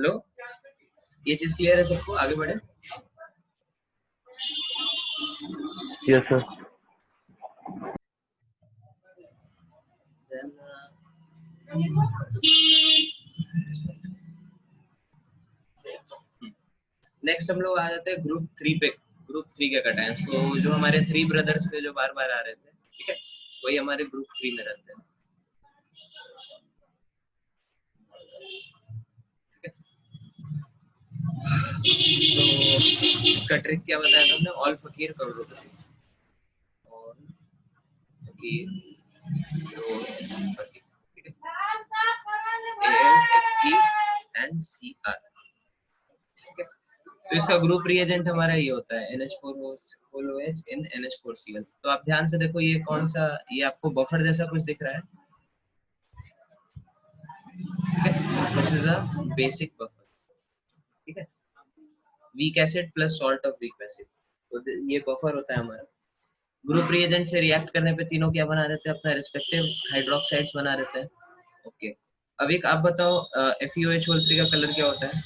Hello, ये चीज clear है सबको? आगे बढ़े। Yes sir. नेक्स्ट हम लोग आ जाते हैं ग्रुप 3 पे। ग्रुप 3 के कटायंस, तो जो हमारे 3 ब्रदर्स थे जो बार बार आ रहे थे, ठीक है, वही हमारे ग्रुप 3 में रहते हैं। तो इसका ट्रिक क्या बताया था हमने? ऑल फकीर करोड़पति, ऑल फकीर करोड़पति, ठीक है, ALFE एंड CR, ठीक है। तो इसका ग्रुप रिएजेंट हमारा ये होता है NH4OH इन NH4Cl। तो आप ध्यान से देखो, ये कौन सा, ये आपको बफर जैसा कुछ दिख रहा है, ठीक है, this is a basic buffer, ठीक है, weak acid plus salt of weak acid, तो ये बफर होता है हमारा। ग्रुप रिएजेंट से रिएक्ट करने पे तीनों क्या बना रहते हैं? अपना रिस्पेक्टिव हाइड्रोक्साइड्स बना रहते हैं। ओके, अब एक आप बताओ, FeOH3 का कलर क्या होता है?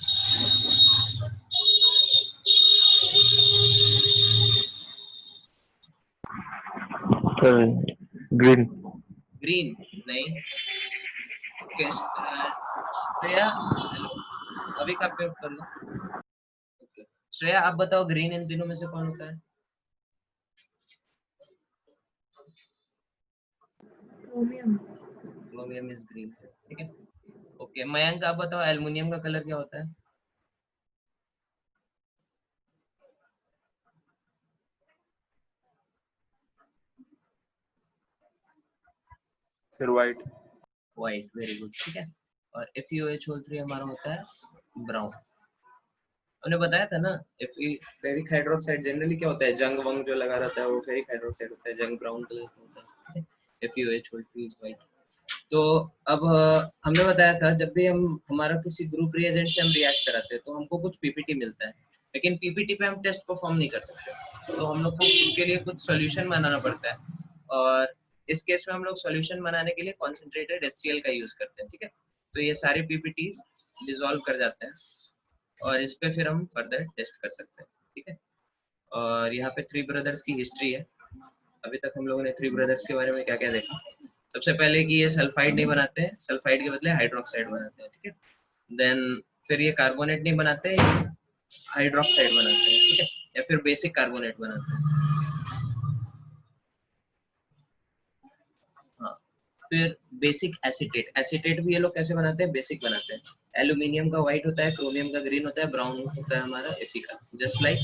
Sir green. ग्रीन नहीं। ओके, श्रेया, हेलो, अभी आप म्यूट कर लो। ओके, श्रेया आप बताओ, ग्रीन इन तीनों में से कौन होता है? क्रोमियम इज ग्रीन, ठीक है। ओके, मयंक आप बताओ, एल्युमिनियम का कलर क्या होता है? Sir white. White, very good, ठीक है। और FeOH3 हमारा होता है ब्राउन। हमने बताया था ना, फेरिक हाइड्रोक्साइड जनरली क्या होता है, जंग वंग जो लगा रहता है वो फेरिक हाइड्रोक्साइड होता है, जंग ब्राउन कलर का होता है, FeOH3 इज व्हाइट। तो अब हमने बताया था, जब भी हम हमारा किसी ग्रुप रिएजेंट से हम रिएक्ट कराते हैं तो हमको कुछ पीपीटी मिलता है, लेकिन पीपीटी पे हम टेस्ट परफॉर्म नहीं कर सकते, तो हम लोग को उसके लिए कुछ सॉल्यूशन बनाना पड़ता है। और इस केस में हम लोग सॉल्यूशन बनाने के लिए कॉन्सेंट्रेटेड HCl का यूज करते हैं, ठीक है। तो ये सारे पीपीटीज डिसॉल्व कर जाते हैं और इस पे फिर हम फर्दर टेस्ट कर सकते हैं, ठीक है। और यहाँ पे 3 ब्रदर्स की हिस्ट्री है। अभी तक हम लोगों ने 3 ब्रदर्स के बारे में क्या क्या देखा? सबसे पहले कि ये सल्फाइड नहीं बनाते हैं, सल्फाइड के बदले हाइड्रोक्साइड बनाते हैं, ठीक है। देन फिर ये कार्बोनेट नहीं बनाते, हाइड्रोक्साइड बनाते हैं, ठीक है, या फिर बेसिक कार्बोनेट बनाते हैं। हाँ, फिर बेसिक एसीटेट, एसीटेट भी ये लोग कैसे बनाते हैं? बेसिक बनाते हैं। एल्यूमिनियम का व्हाइट होता है, क्रोमियम का ग्रीन होता है, ब्राउन होता है हमारा Fe का, जस्ट लाइक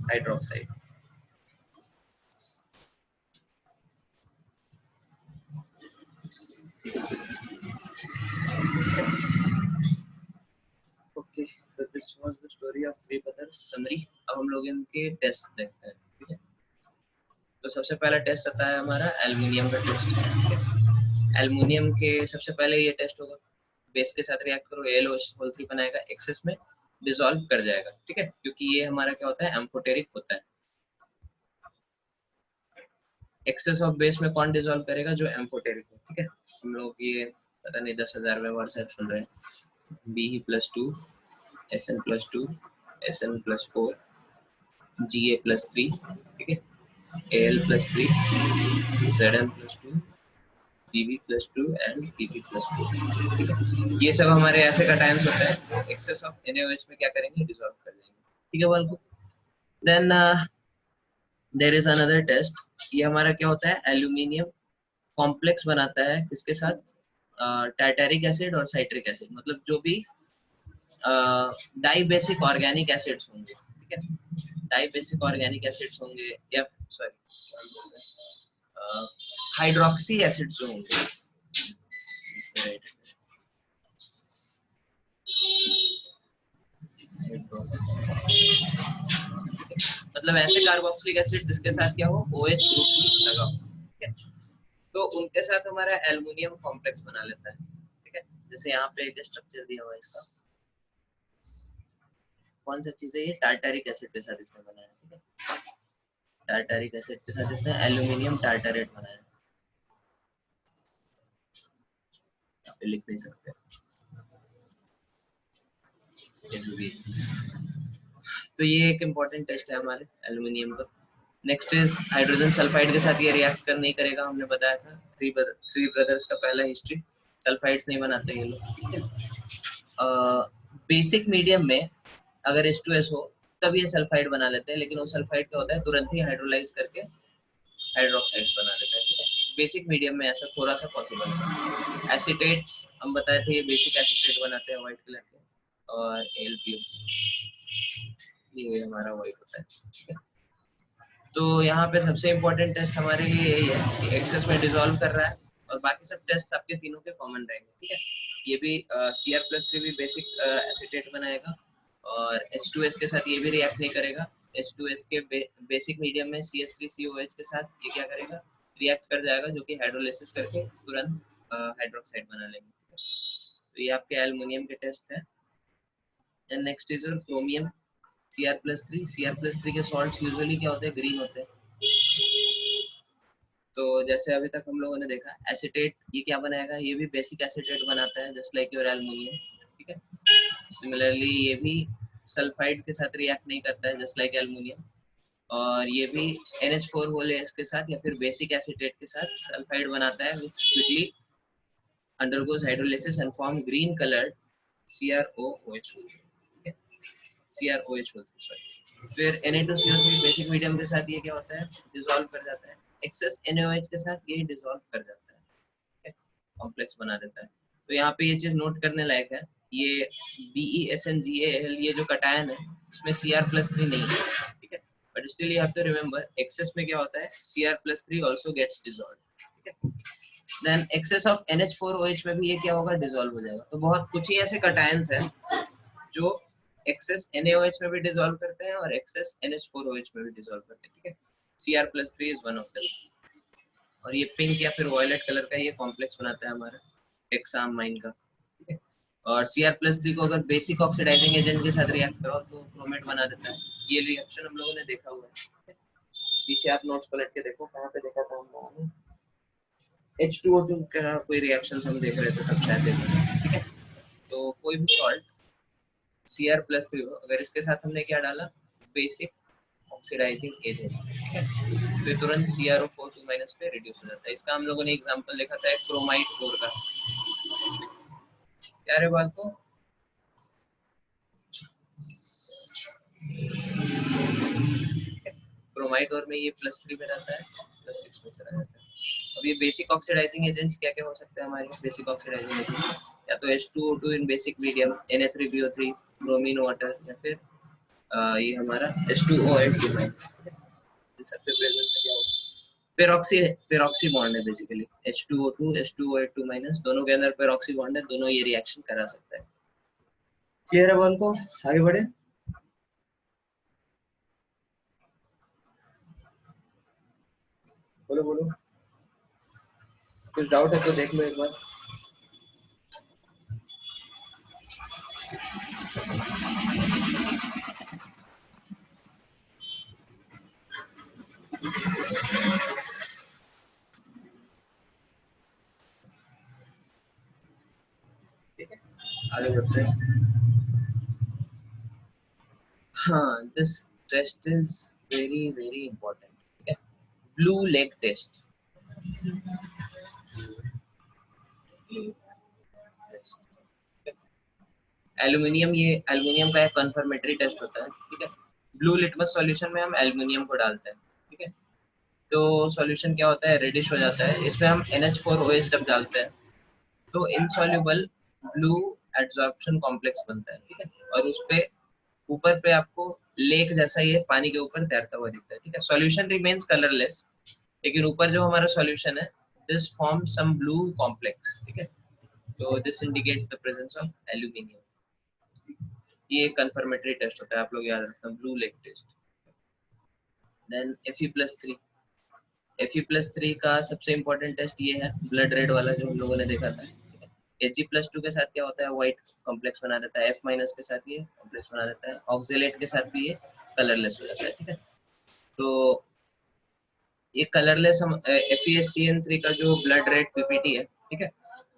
हाइड्रोक्साइड। ओके, तो this was the story of 3 brothers summary. अब हम लोग इनके टेस्ट देखते हैं, ठीक है। तो सबसे पहला टेस्ट आता है हमारा एल्युमिनियम का टेस्ट, ठीक है। एल्युमिनियम के सबसे पहले ये टेस्ट होगा, बेस के साथ रिएक्ट करो, AlOH3 बनाएगा, एक्सेस में डिसॉल्व कर जाएगा, ठीक है, क्योंकि ये हमारा क्या होता है? एम्फोटेरिक होता है। एक्सेस ऑफ बेस में कौन डिसॉल्व करेगा? जो एम्फोटेरिक हो, ठीक है। हम लोग ये पता नहीं 10,000 में वर्ड शायद सुन रहे हैं। Be+2 Sn+2 Sn+4 Ga+3, ठीक है, Al+3 Zn+2 Pb+2 and Pb+4, ठीक है। ये सब हमारे ऐसे कटायंस होते हैं, एक्सेस ऑफ NaOH में क्या करेंगे? डिसॉल्व कर देंगे, ठीक है बालको। Then there is another test. ये हमारा क्या होता है? एल्यूमिनियम कॉम्प्लेक्स बनाता है किसके साथ? टार्टारिक एसिड और साइट्रिक एसिड, मतलब जो भी डाई बेसिक ऑर्गेनिक एसिड्स होंगे, ठीक है, डाई बेसिक ऑर्गेनिक एसिड्स होंगे, या सॉरी हाइड्रोक्सी एसिड्स जो होंगे, मतलब ऐसे कार्बोक्सिलिक एसिड जिसके साथ क्या हो? OH ग्रुप लगा हो, ठीक है। तो उनके साथ हमारा एल्युमिनियम कॉम्प्लेक्स बना लेता है, ठीक है। जैसे यहाँ पे एक स्ट्रक्चर दिया हुआ है इसका, कौन सा चीज है ये? टार्टारिक एसिड के साथ इसने बनाया, ठीक है। टार्टारिक एसिड के साथ इसने एल्युमिनियम टार्टारेट बनाया, यहाँ पे लिख नहीं सकते। तो ये एक इम्पोर्टेंट टेस्ट है हमारे एल्यूमिनियम का। नेक्स्ट इज हाइड्रोजन सल्फाइड के साथ ये रिएक्ट कर नहीं करेगा, हमने बताया था। थ्री ब्रदर्स का पहला हिस्ट्री, सल्फाइड्स नहीं बनाते ये लोग, ठीक है। बेसिक मीडियम में अगर H2S हो तब ये सल्फाइड बना लेते हैं, लेकिन वो सल्फाइड क्या होता है तुरंत ही हाइड्रोलाइज करके हाइड्रोक्साइड्स बना लेता है, ठीक है। बेसिक मीडियम में ऐसा थोड़ा सा पॉसिबल है। एसीटेट्स हम बताए थे, ये बेसिक एसीटेट बनाते हैं व्हाइट कलर के, और AlPO ये हमारा व्हाइट होता है, ठीक है। तो यहाँ पे सबसे इम्पोर्टेंट टेस्ट हमारे लिए यही है कि एक्सेस में डिसॉल्व कर रहा है, और बाकी सब टेस्ट आपके तीनों के कॉमन रहेंगे, ठीक है। ये भी Cr+3 भी बेसिक एसीटेट बनाएगा, और H2S के साथ ये भी रिएक्ट नहीं करेगा। H2S के बेसिक मीडियम में CH3COH के साथ ये क्या करेगा, रिएक्ट कर जाएगा, जो कि हाइड्रोलिसिस करके तुरंत हाइड्रोक्साइड बना लेंगे, ठीक है। तो ये आपके एल्युमिनियम के टेस्ट है। And next is your chromium Cr+3 के सॉल्ट्स यूजुअली क्या होते हैं, ग्रीन होते हैं। तो जैसे अभी तक हम लोगों ने देखा एसीटेट ये क्या बनाएगा, ये भी बेसिक एसीटेट बनाता है जस्ट लाइक योर एल्युमिनियम, ठीक है। सिमिलरली ये भी सल्फाइड के साथ रिएक्ट नहीं करता है जस्ट लाइक एल्युमिनियम, और ये भी NH4 के साथ या फिर बेसिक एसीटेट के साथ सल्फाइड बनाता है, which quickly undergoes hydrolysis and form green colored CrOH, ठीक है, CrOH, सॉरी। फिर Na2CO3 बेसिक मीडियम के साथ ये क्या होता है, डिसॉल्व कर जाता है। एक्सेस NaOH के साथ ये डिसॉल्व कर जाता है, ठीक है, कॉम्प्लेक्स बना देता है। तो यहाँ पे ये चीज नोट करने लायक है, ये BeSnGal ये जो कटायन है इसमें Cr+3 नहीं है, ठीक है। But still you have to remember excess में क्या होता है, Cr+3 also gets dissolved, ठीक है। देन एक्सेस ऑफ NH4OH में भी ये क्या होगा, डिसॉल्व हो जाएगा। तो बहुत कुछ ही ऐसे कटायंस हैं जो एक्सेस NaOH में भी डिसॉल्व करते हैं और एक्सेस NH4OH में भी डिसॉल्व करते हैं, ठीक है। Cr+3 is one of them. और ये पिंक या फिर वॉयलेट कलर का ये कॉम्प्लेक्स बनाता है हमारा हेक्सामाइन का, ठीक है। और Cr+3 को अगर बेसिक ऑक्सीडाइजिंग एजेंट के साथ रिएक्ट करो तो क्रोमेट बना देता है। ये रिएक्शन हम लोगों ने देखा हुआ है, ठीक है? पीछे आप नोट्स पलट के देखो कहाँ पे देखा था हम लोगों ने, H2O2 का कोई रिएक्शन हम देख रहे थे तब शायद देखा, ठीक है। तो कोई भी सॉल्ट Cr+3 हो, अगर इसके साथ हमने क्या डाला, बेसिक ऑक्सीडाइजिंग एजेंट, ठीक है, तो तुरंत CrO4 पे रिड्यूस हो जाता है। इसका हम लोगों ने एग्जांपल देखा था क्रोमाइट 4 का। क्या रे बात को क्रोमाइट और में ये +3 में रहता है, +6 में चला जाता है। अब ये बेसिक ऑक्सीडाइजिंग एजेंट्स क्या क्या हो सकते हैं हमारे बेसिक ऑक्सीडाइजिंग एजेंट्स, या तो H2O2 in basic medium, Na3BO3, bromine water, या फिर ये हमारा H2O एंड 2 इन सब पे प्रेजेंस क्या होगा, पेरोक्सी बॉन्ड है बेसिकली। H2O2 H2O8 दोनों के अंदर पेरोक्सी बॉन्ड है, दोनों ये रिएक्शन करा सकता है। क्लियर है बॉल को, आगे बढ़े। बोलो बोलो, कुछ डाउट है तो देख लो एक बार। ठीक है, आगे बढ़ते हैं। हाँ, this test is very very important, ठीक है, ब्लू लेग टेस्ट। एल्युमिनियम, ये एल्युमिनियम का एक कंफर्मेटरी टेस्ट होता है, ठीक है। ब्लू लिटमस सॉल्यूशन में हम एल्युमिनियम को डालते हैं, ठीक है। तो सॉल्यूशन क्या होता है, रेडिश हो जाता है। इसमें हम NH4OH जब डालते हैं तो इनसॉल्युबल ब्लू एडसॉर्प्शन कॉम्प्लेक्स बनता है, ठीक है। और उस पे ऊपर पे आपको लेक जैसा ये पानी के ऊपर तैरता हुआ दिखता है, ठीक है। सॉल्यूशन रिमेन्स कलरलेस, लेकिन ऊपर जो हमारा सॉल्यूशन है this form some blue complex, ठीक है। तो this indicates the presence of aluminium. ये कंफर्मेटरी टेस्ट होता है, आप लोग याद रखना, blue lake test. Then Fe+3 का सबसे इम्पोर्टेंट टेस्ट ये है, ब्लड रेड वाला जो हम लोगों ने देखा था। Hg+2 के साथ क्या होता है, व्हाइट कॉम्प्लेक्स बना देता है, F- के साथ ये कॉम्प्लेक्स बना देता है, ऑक्जेलेट के साथ भी ये कलरलेस हो जाता है, ठीक है। तो ये कलरलेस हम FeSCN3 का जो ब्लड रेड PPT है, ठीक है,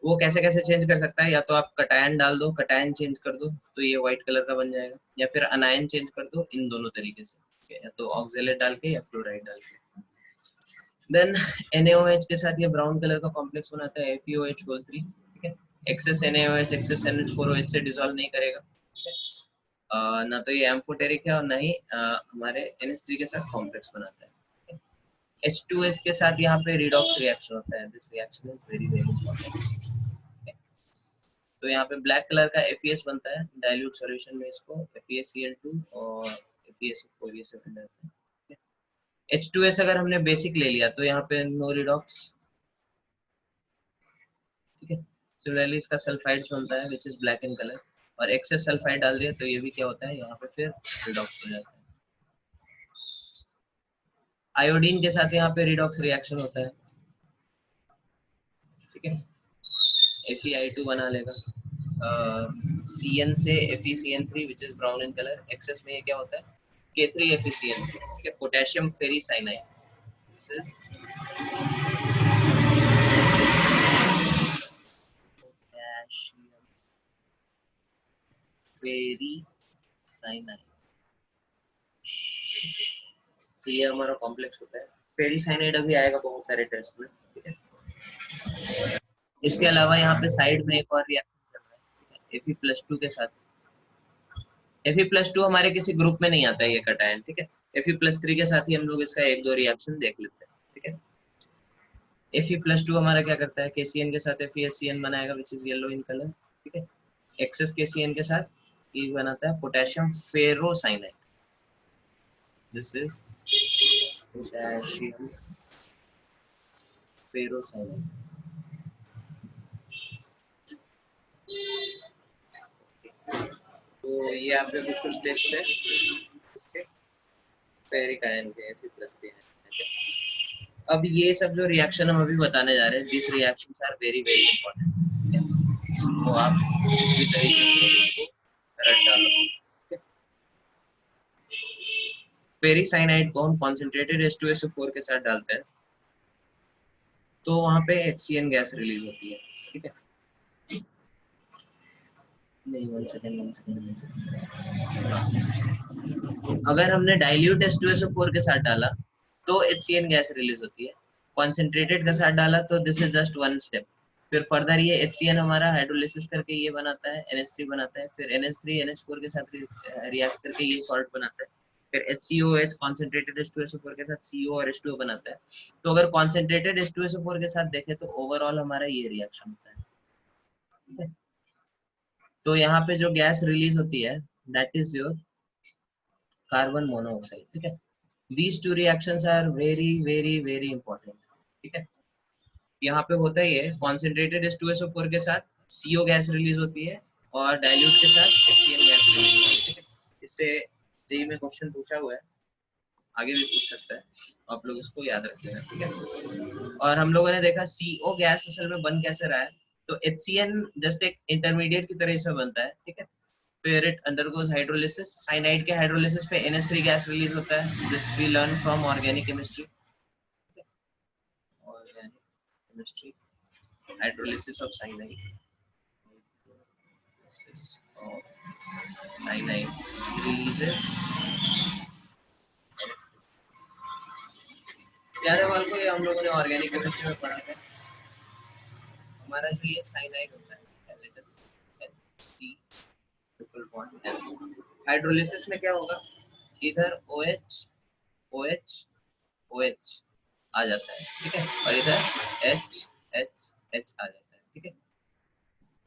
वो कैसे कैसे चेंज कर सकता है, या तो आप कटायन डाल दो, कटायन चेंज कर दो तो ये व्हाइट कलर का बन जाएगा, या फिर अनायन चेंज कर दो, इन दोनों तरीके से, ठीक है? या तो ऑक्जेलेट डाल के या फ्लोराइड डाल के। देन NaOH के साथ ये ब्राउन कलर का कॉम्प्लेक्स बनाता है FeOH3, ठीक है? एक्सेस NaOH एक्सेस NH4OH से डिसॉल्व नहीं करेगा, ठीक है? ना तो ये एम्फोटेरिक है और ना ही हमारे NH3 के साथ कॉम्प्लेक्स बनाता है। H2S के साथ यहाँ पे रिडॉक्स रिएक्शन होता है, this reaction is very very important. तो यहाँ पे ब्लैक कलर का FeS बनता है डाइल्यूट सॉल्यूशन में, इसको FeSCl2 और FeSO4 ये सब रहता है। H2S अगर हमने बेसिक ले लिया तो यहाँ पे नो रिडॉक्स, ठीक है? सिमिलरली इसका सल्फाइड्स बनता है which is black in colour, और एक्सेस सल्फाइड डाल दिया तो ये भी क्या होता है, यहाँ पे फिर रिडॉक्स हो जाता है। आयोडीन के साथ यहाँ पे रिडॉक्स रिएक्शन होता है, ठीक है? FeI2 बना लेगा, CN से FeCN3 which is brown in colour, excess में ये क्या होता है K3FeCN3, ठीक है? Potassium ferricyanide, this is potassium ferricyanide, तो ये हमारा कॉम्प्लेक्स होता है। फेरीसाइनाइड अभी आएगा बहुत सारे टेस्ट में, ठीक है? इसके अलावा यहाँ पे साइड में एक और रिएक्शन चल रहा है Fe+2 के साथ। Fe+2 हमारे किसी ग्रुप में नहीं आता है ये कटायन, ठीक है? Fe+3 के साथ ही हम लोग इसका एक दो रिएक्शन देख लेते हैं, ठीक है? Fe+2 हमारा क्या करता है, KCN के साथ FeSCN बनाएगा which is yellow in colour, ठीक है? एक्सेस KCN के साथ ये बनाता है potassium ferrocyanide, this is potassium ferrocyanide. तो ये आपके कुछ टेस्ट है इसके फेरिक आयन के Fe+3 है। अब ये सब जो रिएक्शन हम अभी बताने जा रहे हैं, this reactions are very very important, तो आप किसी भी तरीके से इसको रट डालो। फेरिसाइनाइड को हम कॉन्सेंट्रेटेड H2SO4 के साथ डालते हैं तो वहां पे HCN गैस रिलीज होती है, ठीक है? नहीं, वन सेकंड। अगर हमने डाइल्यूट H2SO4 के साथ डाला तो HCN गैस रिलीज होती है, कॉन्सेंट्रेटेड के साथ डाला तो this is just one step. फिर फर्दर ये HCN हमारा हाइड्रोलिसिस करके ये बनाता है NH3 बनाता है, फिर NH3 NH4 के साथ रिएक्ट करके ये सॉल्ट बनाता है, फिर HCOH कॉन्सेंट्रेटेड H2SO4 के साथ CO और H2O बनाता है। तो अगर कॉन्सेंट्रेटेड H2SO4 के साथ देखें तो ओवरऑल हमारा ये रिएक्शन होता है, ठीक है? तो यहाँ पे जो गैस रिलीज होती है that is your carbon monoxide, ठीक है? These two reactions are very very very important, ठीक है? यहाँ पे होता ही है कॉन्सेंट्रेटेड H2SO4 के साथ CO गैस रिलीज होती है और डाइल्यूट के साथ HCN गैस रिलीज होती है, ठीक है? इससे जेईई में क्वेश्चन पूछा हुआ है, आगे भी पूछ सकता है, आप लोग इसको याद रखिएगा, ठीक है? और हम लोगों ने देखा CO गैस असल में बन कैसे रहा है, तो HCN जस्ट एक इंटरमीडिएट की तरह इसमें बनता है, ठीक है? फिर इट अंडरगोज हाइड्रोलिसिस, साइनाइड के हाइड्रोलिसिस पे NH3 गैस रिलीज होता है, this we learn from organic chemistry, organic chemistry, hydrolysis of cyanide, cyanide releases. प्यारे वाल को ये हम लोगों ने ऑर्गेनिक केमिस्ट्री में पढ़ा था। हमारा जो ये साइनाइड होता है, let us see triple bond N। Hydrolysis में क्या होगा, इधर OH OH OH आ जाता है, ठीक है? और इधर H H H आ जाता है, ठीक है?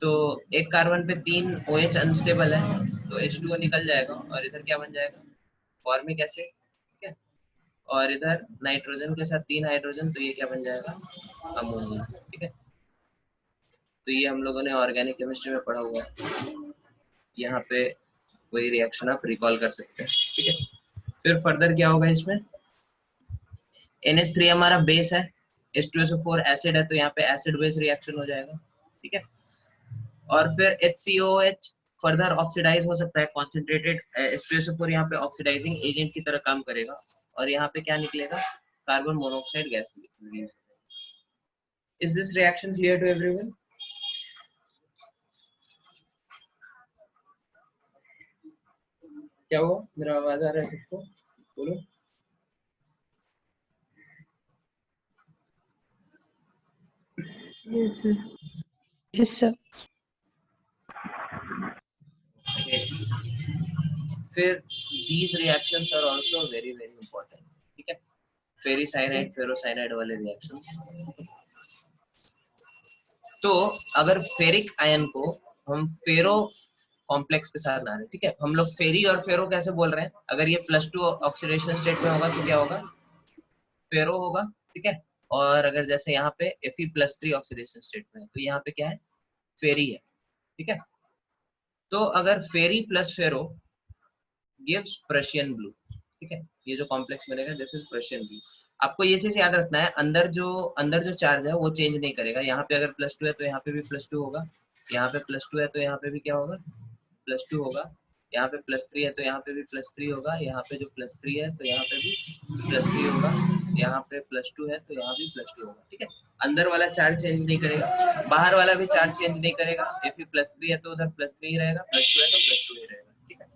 तो एक कार्बन पे 3 OH अनस्टेबल है तो H2O निकल जाएगा और इधर क्या बन जाएगा, फॉर्मिक एसिड, ठीक है? और इधर नाइट्रोजन के साथ 3 हाइड्रोजन तो ये क्या बन जाएगा, अमोनिया, ठीक है? तो ये हम लोगों ने ऑर्गेनिक केमिस्ट्री में पढ़ा हुआ है, यहाँ पे कोई रिएक्शन आप रिकॉल कर सकते हैं, ठीक है? फिर फर्दर क्या होगा इसमें, NH3 हमारा बेस है, H2SO4 एसिड है तो यहाँ पे एसिड बेस रिएक्शन हो जाएगा, ठीक है? और फिर HCOH फर्दर ऑक्सीडाइज हो सकता है, कॉन्सेंट्रेटेड H2SO4 यहाँ पे ऑक्सीडाइजिंग एजेंट की तरह काम करेगा और यहाँ पे क्या निकलेगा, carbon monoxide gas release. Is this reaction clear to everyone? क्या हुआ, मेरा आवाज आ रहा है सबको? बोलो। Yes, sir. Okay. फिर these reactions are also very very important, ठीक है? फेरिसाइनाइड फेरोसाइनाइड वाले रिएक्शंस। तो अगर फेरिक आयन को हम फेरो कॉम्प्लेक्स के साथ ला रहे हैं, ठीक है, हम लोग फेरी और फेरो कैसे बोल रहे हैं? अगर ये +2 ऑक्सीडेशन स्टेट में होगा तो क्या होगा? फेरो होगा, ठीक है। और अगर जैसे यहाँ पे Fe+3 ऑक्सीडेशन स्टेट में है तो यहाँ पे क्या है? फेरी है, ठीक है। तो अगर फेरी प्लस फेरो गिव्स प्रशियन ब्लू, ठीक है, ये जो कॉम्प्लेक्स बनेगा दिस इज प्रशियन ब्लू। आपको ये चीज याद रखना है, अंदर जो चार्ज है वो चेंज नहीं करेगा। यहाँ पे अगर +2 है तो यहाँ पे भी +2 होगा, यहाँ पे +2 है तो यहाँ पे भी क्या होगा? +2 होगा। यहाँ पे +3 है तो यहाँ पे भी +3 होगा, यहाँ पे जो +3 है तो यहाँ पे भी +3 होगा, यहाँ पे +2 है तो यहाँ भी +2 होगा, ठीक है। अंदर वाला चार्ज चेंज नहीं करेगा, बाहर वाला भी चार्ज चेंज नहीं करेगा। Fe+3 है तो उधर +3 ही रहेगा, +2 है तो +2 ही रहेगा, ठीक है।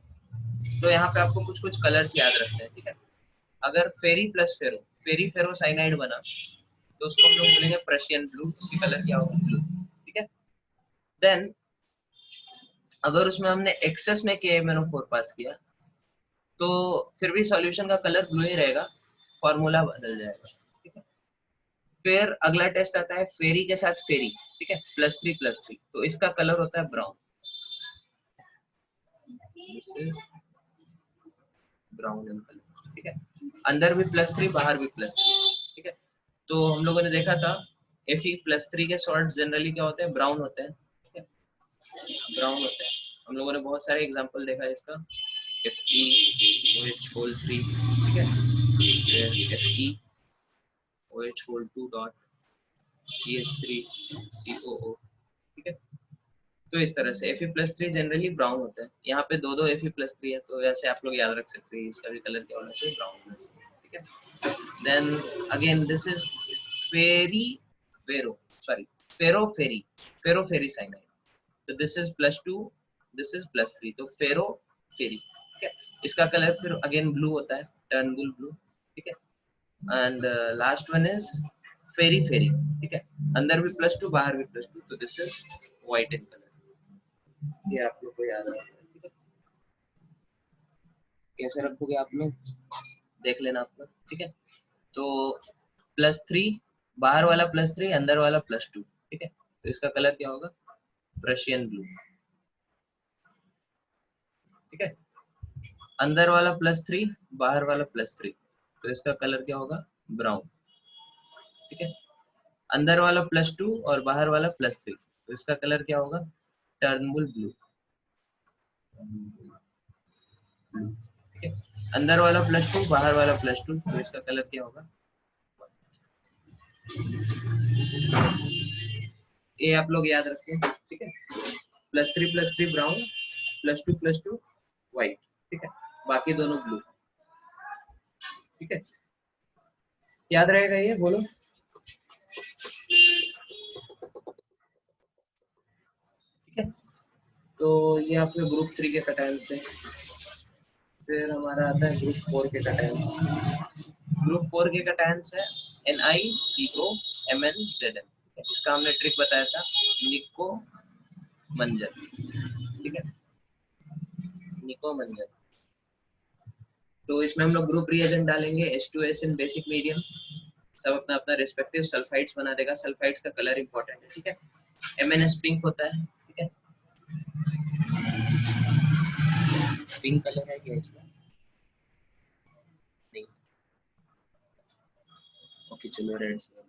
तो यहाँ पे आपको कुछ कुछ कलर्स याद रखते हैं, ठीक है। अगर फेरी प्लस फेरो, फेरी फेरो साइनाइड बना तो उसको हम लोग बोलेंगे प्रशियन ब्लू, उसकी कलर क्या होगा? ब्लू, ठीक है। देन अगर उसमें हमने एक्सेस में KMnO4 पास किया तो फिर भी सॉल्यूशन का कलर ब्लू ही रहेगा, फॉर्मूला बदल जाएगा, ठीक है। फिर अगला टेस्ट आता है फेरी के साथ फेरी, ठीक है, +3+3, तो इसका कलर होता है brown, this is brown in colour, ठीक है। अंदर भी +3 बाहर भी +3, ठीक है। तो हम लोगों ने देखा था Fe+3 के सॉल्ट जनरली क्या होते हैं? ब्राउन होते हैं, ठीक है, ब्राउन होते हैं। हम लोगों ने बहुत सारे एग्जांपल देखा है इसका, FeOH3, ठीक है, FeOH2.CH3COO, ठीक है। तो इस तरह से Fe+3 जनरली ब्राउन होता है। यहाँ पे दो Fe+3 है तो वैसे आप लोग याद रख सकते हैं, इसका भी कलर क्या होना चाहिए? ब्राउन होना चाहिए, ठीक है। Then again this is ferro ferri cyanide, तो दिस इज +2, दिस इज +3, तो फेरो फेरी, ठीक है। इसका कलर फिर अगेन ब्लू होता है, टर्नबुल ब्लू, ठीक है। एंड लास्ट वन इज फेरी फेरी, ठीक है, अंदर भी +2 बाहर भी +2, तो this is white in colour. ये आप लोग को याद रखना है, ठीक है। कैसे रखोगे आप लोग देख लेना आप लोग, ठीक है। तो +3 बाहर वाला +3 अंदर वाला +2, ठीक है, तो इसका कलर क्या होगा? प्रशियन ब्लू, ठीक है। अंदर वाला +3 बाहर वाला +3, तो इसका कलर क्या होगा? ब्राउन, ठीक है। अंदर वाला +2 और बाहर वाला +3, तो इसका कलर क्या होगा? टर्नबुल ब्लू, ठीक है। अंदर वाला +2 बाहर वाला +2, तो इसका कलर क्या होगा? ये आप लोग याद रखें, ठीक है। +3 ब्राउन, +2 व्हाइट, ठीक है, बाकी दोनों ब्लू, ठीक है। याद रहेगा ये? बोलो। ठीक है, तो ये आपके ग्रुप 3 के कटायंस थे। फिर हमारा आता है ग्रुप 4 के कटायंस। ग्रुप 4 के कटायंस है NiCO MnZn, इसका हमने ट्रिक बताया था, निको मंजन, ठीक है, निको मंजन। तो इसमें हम लोग ग्रुप रिएजेंट डालेंगे, H2S इन बेसिक मीडियम, सब अपना अपना रिस्पेक्टिव सल्फाइड्स बना देगा। सल्फाइड्स का कलर इंपॉर्टेंट है, ठीक है। MnS पिंक होता है, ठीक है, पिंक कलर है क्या इसका? नहीं, ओके चलो रेड से।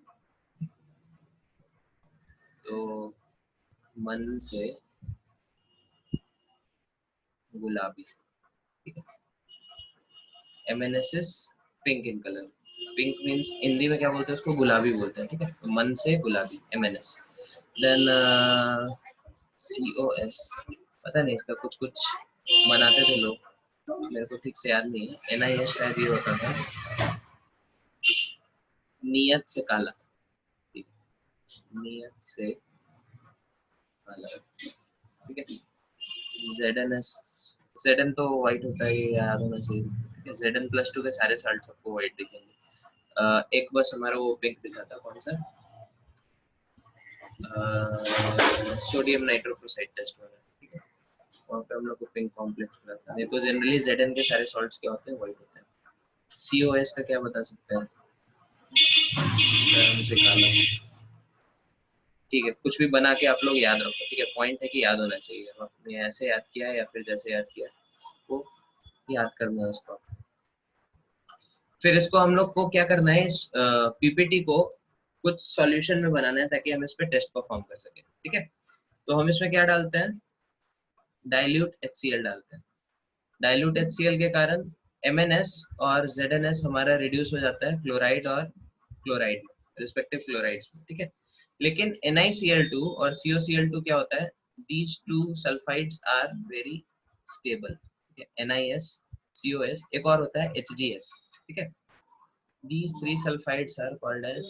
तो मन से गुलाबी, ठीक है। MnS is pink in colour, pink means Hindi में क्या बोलते हैं उसको? गुलाबी बोलते हैं, ठीक है। तो मन से गुलाबी MnS। देन COS, पता नहीं इसका कुछ कुछ मनाते थे लोग, मेरे को ठीक से याद नहीं है। NiS शायद ये होता था, नियत से काला, नियत से काला, ठीक है। ZnS Zn तो व्हाइट होता है, ये याद होना चाहिए, ठीक है। Zn+2 के सारे साल्ट सबको व्हाइट दिखेंगे। एक बस हमारा वो पिंक दिखा था, कौन सा, सोडियम नाइट्रोक्लोराइड टेस्ट वाला, ठीक है। वहाँ पे हम लोग को पिंक कॉम्प्लेक्स मिला था। नहीं तो जनरली Zn के सारे सॉल्ट्स क्या होते हैं, व्हाइट होते हैं। COS का क्या बता सकते हैं, गरम से काला, ठीक है। कुछ भी बना के आप लोग याद रखो, ठीक है। पॉइंट है कि याद होना चाहिए, आपने ऐसे याद किया है या फिर जैसे याद किया सबको याद करना है उसको। फिर इसको हम लोग को क्या करना है, इस पीपीटी को कुछ सॉल्यूशन में बनाना है ताकि हम इस पे टेस्ट परफॉर्म कर सके, ठीक है। तो हम इसमें क्या डालते हैं, डाइल्यूट HCl डालते हैं। डाइल्यूट HCl के कारण MnS और ZnS हमारा रिड्यूस हो जाता है क्लोराइड और क्लोराइड में, रिस्पेक्टिव क्लोराइड्स में, ठीक है। लेकिन NiCl2 और COCl2 क्या होता है, these two sulfides are very stable, ठीक है। NiS, COS, एक और होता है HGS, ठीक है। These three sulfides are called as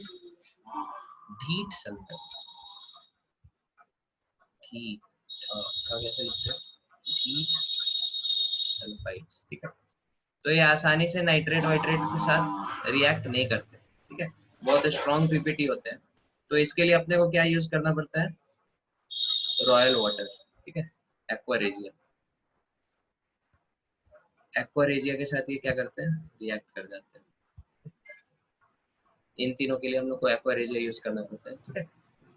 DEET sulfides। DEET कैसे लिखते हैं, DEET sulfides, ठीक है। तो ये आसानी से नाइट्रेट वाइट्रेट के साथ रिएक्ट नहीं करते, ठीक है। बहुत स्ट्रॉन्ग पीपीटी होते हैं। तो इसके लिए अपने को क्या यूज करना पड़ता है, रॉयल वाटर, ठीक है, एक्वा रेजिया। एक्वा रेजिया के साथ ये क्या करते हैं, रिएक्ट कर जाते हैं। इन तीनों के लिए हम लोग को एक्वा रेजिया यूज करना पड़ता है, ठीक है।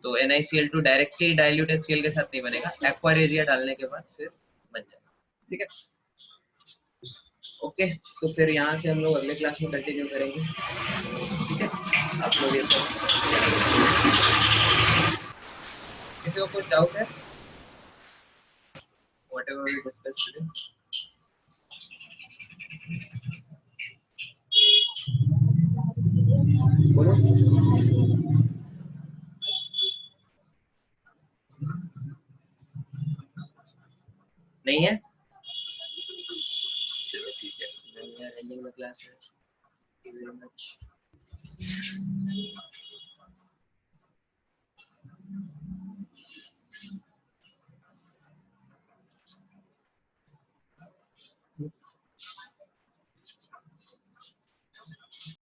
तो NiCl2 डायरेक्टली डाइल्यूट HCl के साथ नहीं बनेगा, एक्वा रेजिया डालने के बाद फिर बन जाएगा, ठीक है। ओके, तो फिर यहाँ से हम लोग अगले क्लास में कंटिन्यू करेंगे, ठीक है। आप लोग ये सब, किसी को कुछ डाउट है, whatever we discussed today? बोलो। नहीं है, चलो ठीक है, एंडिंग में क्लास है। Thank you very much.